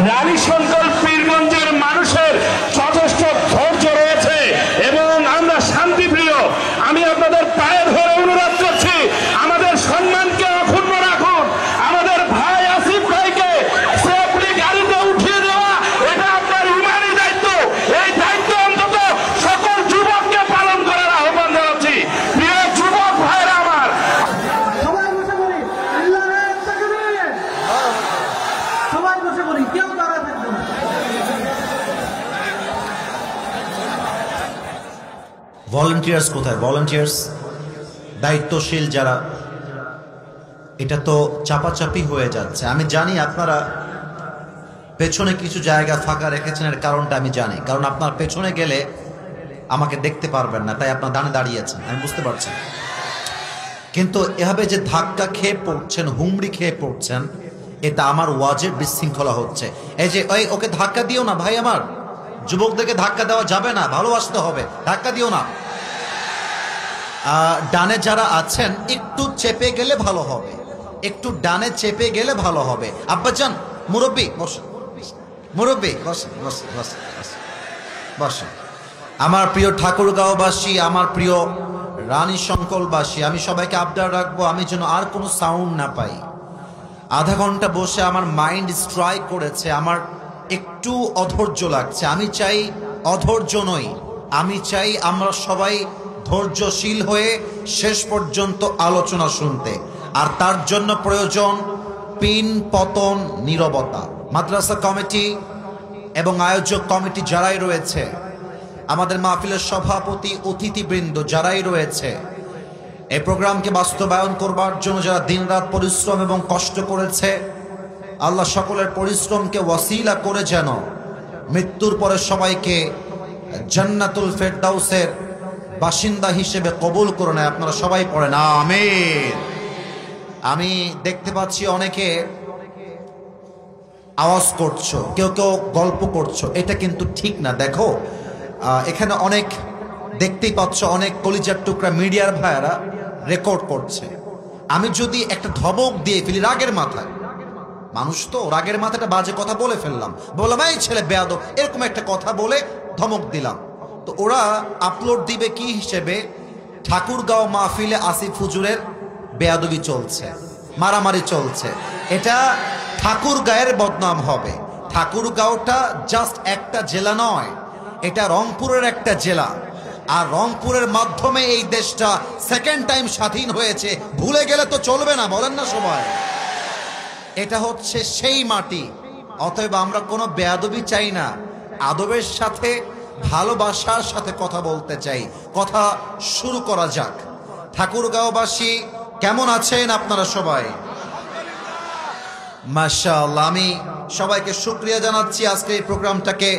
রানীশঙ্কর পীরগঞ্জের মানুষের যথেষ্ট ধৈর্য রয়েছে এবং আমরা শান্তিপ্রিয়। আমি আপনাদের পায়ে ধরে অনুরোধ করছি, আমাদের সম্মানকে অক্ষুণ্ণ রাখুন। আমাদের ভাই আসিফ ভাইকে সেফলি গাড়িতে উঠিয়ে দেওয়া এটা আপনার ইমানি দায়িত্ব। এই দায়িত্ব অন্তত সকল যুবককে পালন করার আহ্বান জানাচ্ছি। প্রিয় যুবক ভাইরা আমার, সবাই বসে বলি আল্লাহু তাকবীর, সবাই বসে বলি, কেউ দাঁড়ায় থাকবে না। ভলান্টিয়ার্স কোথায়? ভলান্টিয়ার্স, দায়িত্বশীল যারা, এটা তো চাপাচাপি হয়ে যাচ্ছে। আমি জানি আপনারা পেছনে কিছু জায়গা ফাঁকা রেখেছেন, এর কারণটা আমি জানি, কারণ আপনার পেছনে গেলে আমাকে দেখতে পারবেন না, তাই আপনার ডানে দাঁড়িয়েছেন, আমি বুঝতে পারছি। কিন্তু এভাবে যে ধাক্কা খেয়ে পড়ছেন, হুমড়ি খেয়ে পড়ছেন, এটা আমার ওয়াজের বিশৃঙ্খলা হচ্ছে। এই যে ওকে ধাক্কা দিও না ভাই, আমার যুবকদেরকে ধাক্কা দেওয়া যাবে না, ভালোবাসতে হবে, ধাক্কা দিও না। ডানে যারা আছেন একটু চেপে গেলে ভালো হবে, একটু ডানে চেপে গেলে ভালো হবে। আব্বাজান, মুরব্বী বসে, মুরব্বী বসে বসে বসে বসে। আমার প্রিয় ঠাকুরগাঁওবাসী, আমার প্রিয় রানীশঙ্করবাসী, আমি সবাইকে আবদার রাখবো আমি যেন আর কোনো সাউন্ড না পাই। আধা ঘন্টা বসে আমার মাইন্ড স্ট্রাইক করেছে, আমার একটু অধৈর্য লাগছে। আমি চাই অধৈর্য নই, আমি চাই আমরা সবাই ধৈর্যশীল হয়ে শেষ পর্যন্ত আলোচনা শুনতে। আর তার জন্য প্রয়োজন পিন পতন নীরবতা। মাদ্রাসা কমিটি এবং আয়োজক কমিটি যারাই রয়েছে, আমাদের মাহফিলের সভাপতি, অতিথিবৃন্দ যারাই রয়েছে, এই প্রোগ্রামকে বাস্তবায়ন করবার জন্য যারা দিনরাত পরিশ্রম এবং কষ্ট করেছে, আল্লাহ সকলের পরিশ্রমকে ওয়াসিলা করে যেন মৃত্যুর পরে সবাইকে জান্নাতুল ফেরদাউসের বাসিন্দা হিসেবে কবুল করে নেয়। আপনারা সবাই পড়েন আমিন। আমি দেখতে পাচ্ছি অনেকে আওয়াজ করছো, কেউ কেউ গল্প করছো, এটা কিন্তু ঠিক না। দেখো এখানে অনেক দেখতেই পাচ্ছ, অনেক কলিজার টুকরা মিডিয়ার ভাইয়ারা রেকর্ড করছে। আমি যদি একটা ধমক দিয়ে ফেলি রাগের মাথায়, মানুষ তো রাগের মাথাটা বাজে কথা বলে ফেললাম, বললাম এই ছেলে বেয়াদব, এরকম একটা কথা বলে ধমক দিলাম, তো ওরা আপলোড দিবে কি হিসেবে? ঠাকুরগাঁও মাহফিলে আসিফ হুজুরের বেয়াদবি চলছে, মারামারি চলছে। এটা ঠাকুরগাঁয়ের বদনাম হবে। ঠাকুরগাঁওটা জাস্ট একটা জেলা নয়, এটা রংপুরের একটা জেলা। আর রংপুরের মাধ্যমে এই দেশটা সেকেন্ড টাইম স্বাধীন হয়েছে, ভুলে গেলে তো চলবে না, বলেন না সবাই। এটা হচ্ছে সেই মাটি। অতএব আমরা কোনো বেয়াদবি চাই না, আদবের সাথে ভালোবাসার সাথে কথা বলতে চাই। কথা শুরু করা যাক। ঠাকুরগাঁওবাসী কেমন আছেন আপনারা সবাই? মাশাআল্লাহ। আমি সবাইকে শুকরিয়া জানাচ্ছি আজকে এই প্রোগ্রামটাকে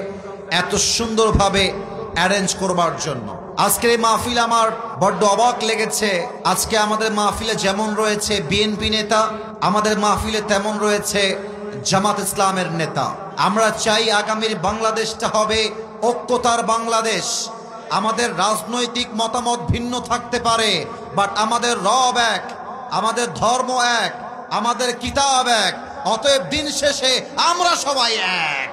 এত সুন্দরভাবে অ্যারেঞ্জ করবার জন্য। আজকের এই মাহফিল আমার বড্ড অবাক লেগেছে। আজকে আমাদের মাহফিলে যেমন রয়েছে বিএনপি নেতা, আমাদের মাহফিলে তেমন রয়েছে জামাত ইসলামের নেতা। আমরা চাই আগামীর বাংলাদেশটা হবে ঐক্যতার বাংলাদেশ। আমাদের রাজনৈতিক মতামত ভিন্ন থাকতে পারে, বাট আমাদের রব এক, আমাদের ধর্ম এক, আমাদের কিতাব এক। অতএব দিন শেষে আমরা সবাই এক।